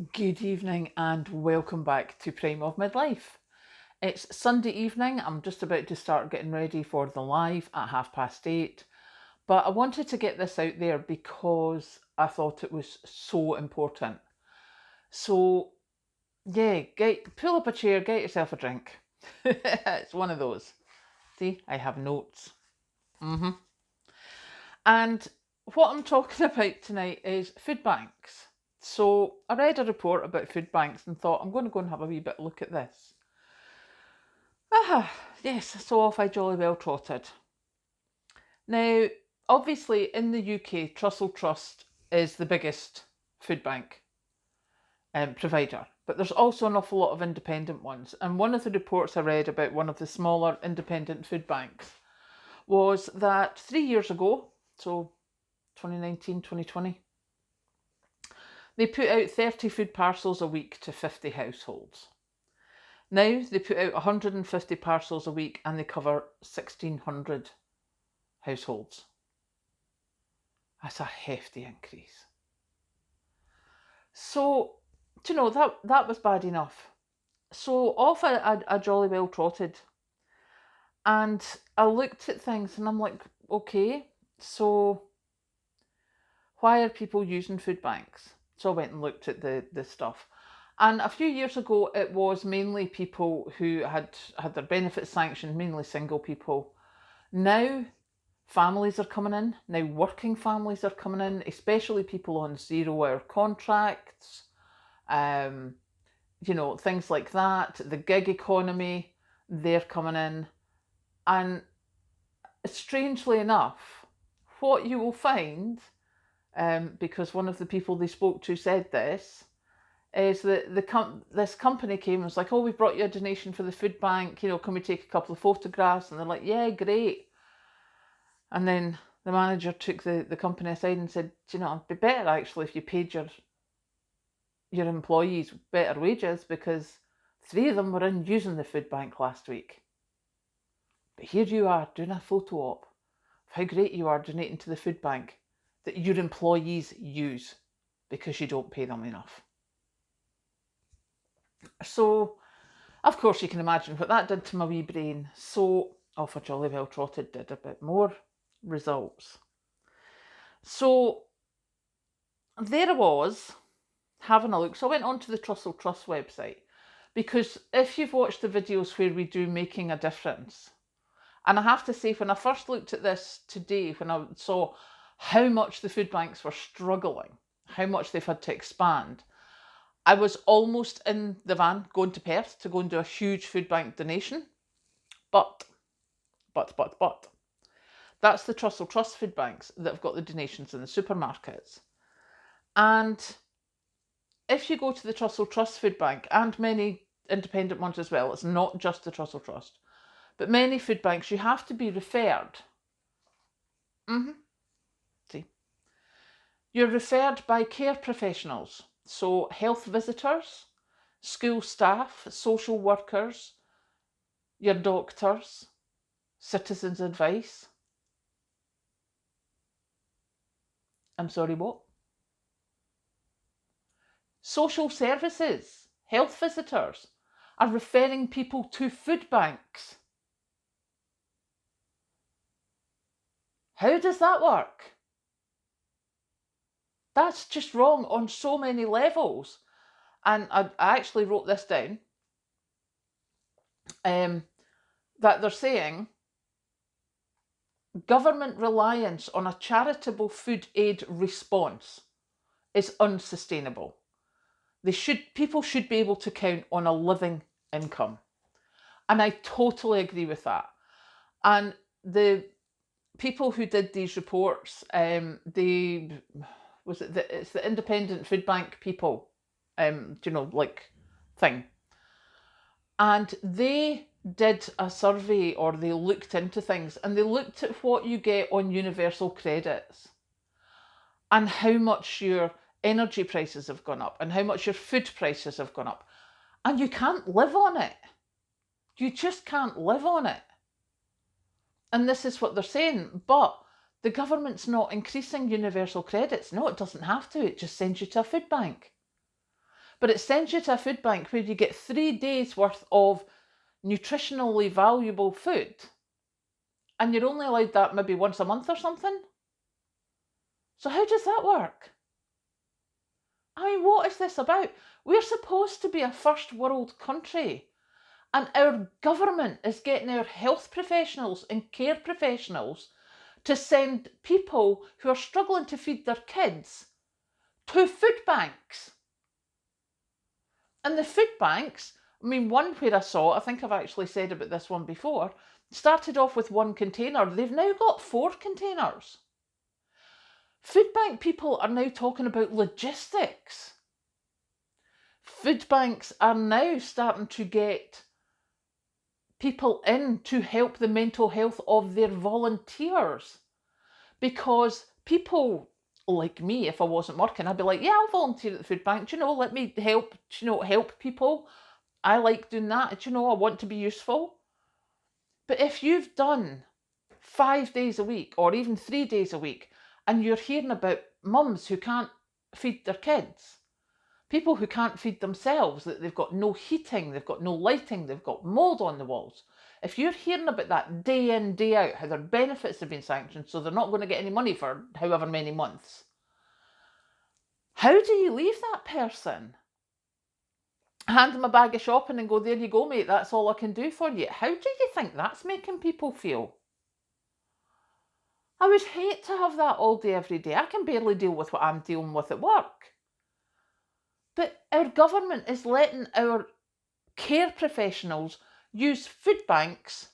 Good evening and welcome back to Prime of Midlife. It's Sunday evening. I'm just about to start getting ready for the live at 8:30. But I wanted to get this out there because I thought it was so important. So yeah, pull up a chair, get yourself a drink. It's one of those. See, I have notes. And what I'm talking about tonight is food banks. So I read a report about food banks and thought I'm going to go and have a wee bit look at this. Yes, so off I jolly well trotted. Now, obviously in the UK, Trussell Trust is the biggest food bank provider, but there's also an awful lot of independent ones. And one of the reports I read about one of the smaller independent food banks was that 3 years ago, so 2019, 2020, they put out 30 food parcels a week to 50 households. Now they put out 150 parcels a week and they cover 1,600 households. That's a hefty increase. So, that was bad enough. So off I jolly well trotted. And I looked at things and I'm like, okay, so why are people using food banks? So I went and looked at the stuff. And a few years ago, it was mainly people who had their benefits sanctioned, mainly single people. Now, families are coming in. Now, working families are coming in, especially people on 0-hour contracts, things like that. The gig economy, they're coming in. And strangely enough, what you will find, because one of the people they spoke to said this, is that this company came and was like, oh, we brought you a donation for the food bank, can we take a couple of photographs? And they're like, yeah, great. And then the manager took the company aside and said, it'd be better actually if you paid your employees better wages, because 3 of them were in using the food bank last week. But here you are doing a photo op of how great you are donating to the food bank that your employees use because you don't pay them enough. So, of course, you can imagine what that did to my wee brain. So, off a jolly well trotted, did a bit more results. So, there I was, having a look. So I went onto the Trussell Trust website, because if you've watched the videos where we do Making a Difference, and I have to say, when I first looked at this today, when I saw how much the food banks were struggling, how much they've had to expand, I was almost in the van going to Perth to go and do a huge food bank donation. But, that's the Trussell Trust food banks that have got the donations in the supermarkets. And if you go to the Trussell Trust food bank, and many independent ones as well, it's not just the Trussell Trust, but many food banks, you have to be referred. See, you're referred by care professionals. So health visitors, school staff, social workers, your doctors, citizens' advice. I'm sorry, what? Social services, health visitors are referring people to food banks. How does that work? That's just wrong on so many levels. And I actually wrote this down, that they're saying government reliance on a charitable food aid response is unsustainable. People should be able to count on a living income. And I totally agree with that. And the people who did these reports, it's the independent food bank people, thing. And they did a survey, or they looked into things, and they looked at what you get on universal credits and how much your energy prices have gone up and how much your food prices have gone up. And you can't live on it. You just can't live on it. And this is what they're saying. But the government's not increasing universal credits. No, it doesn't have to. It just sends you to a food bank. But it sends you to a food bank where you get 3 days worth of nutritionally valuable food, and you're only allowed that maybe once a month or something. So how does that work? I mean, what is this about? We're supposed to be a first world country, and our government is getting our health professionals and care professionals to send people who are struggling to feed their kids to food banks. And the food banks, I mean, one where I saw, I think I've actually said about this one before, started off with 1 container. They've now got 4 containers. Food bank people are now talking about logistics. Food banks are now starting to get people in to help the mental health of their volunteers. Because people like me, if I wasn't working, I'd be like, yeah, I'll volunteer at the food bank. Do you know, let me help, help people. I like doing that. Do you know, I want to be useful. But if you've done 5 days a week or even 3 days a week, and you're hearing about mums who can't feed their kids, people who can't feed themselves, that they've got no heating, they've got no lighting, they've got mould on the walls. If you're hearing about that day in, day out, how their benefits have been sanctioned, so they're not going to get any money for however many months, how do you leave that person? Hand them a bag of shopping and go, there you go, mate, that's all I can do for you. How do you think that's making people feel? I would hate to have that all day, every day. I can barely deal with what I'm dealing with at work. But our government is letting our care professionals use food banks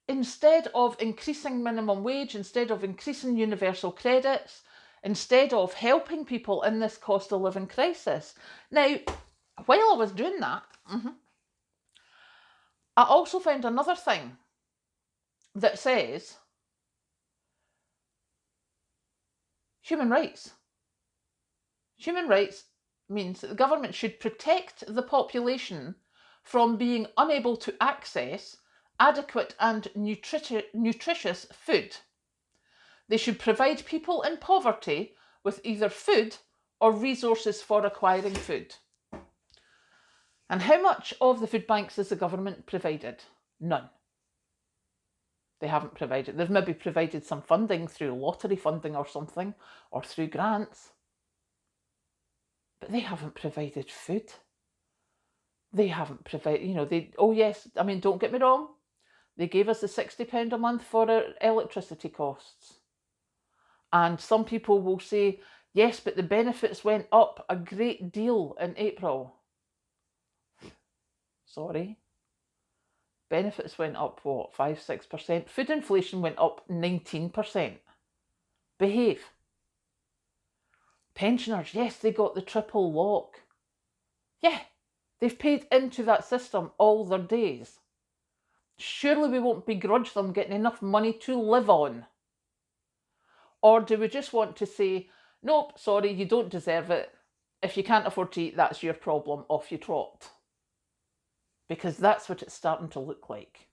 instead of increasing minimum wage, instead of increasing universal credits, instead of helping people in this cost of living crisis. Now, while I was doing that, I also found another thing that says human rights. Human rights means that the government should protect the population from being unable to access adequate and nutritious food. They should provide people in poverty with either food or resources for acquiring food. And how much of the food banks has the government provided? None. They haven't provided. They've maybe provided some funding through lottery funding or something, or through grants. But they haven't provided food. They haven't provided, oh yes, I mean, don't get me wrong. They gave us the £60 a month for our electricity costs. And some people will say, yes, but the benefits went up a great deal in April. Sorry. Benefits went up, what, 5-6%? Food inflation went up 19%. Behave. Pensioners, yes, they got the triple lock. Yeah, they've paid into that system all their days. Surely we won't begrudge them getting enough money to live on. Or do we just want to say, nope, sorry, you don't deserve it. If you can't afford to eat, that's your problem, off you trot. Because that's what it's starting to look like.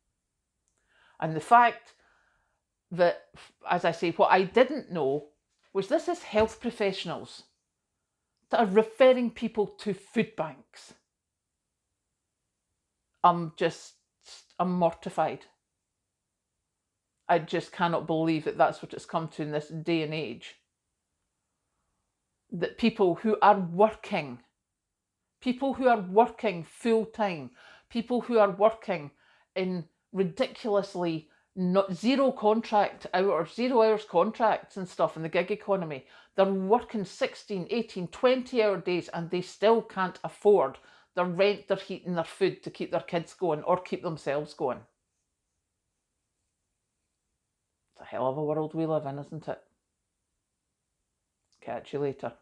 And the fact that, as I say, what I didn't know was this is health professionals that are referring people to food banks. I'm mortified. I just cannot believe that that's what it's come to in this day and age. That people who are working full time, people who are working in ridiculously zero hours contracts and stuff in the gig economy, they're working 16, 18, 20-hour days and they still can't afford their rent, their heat and their food to keep their kids going or keep themselves going. It's a hell of a world we live in, isn't it? Catch you later.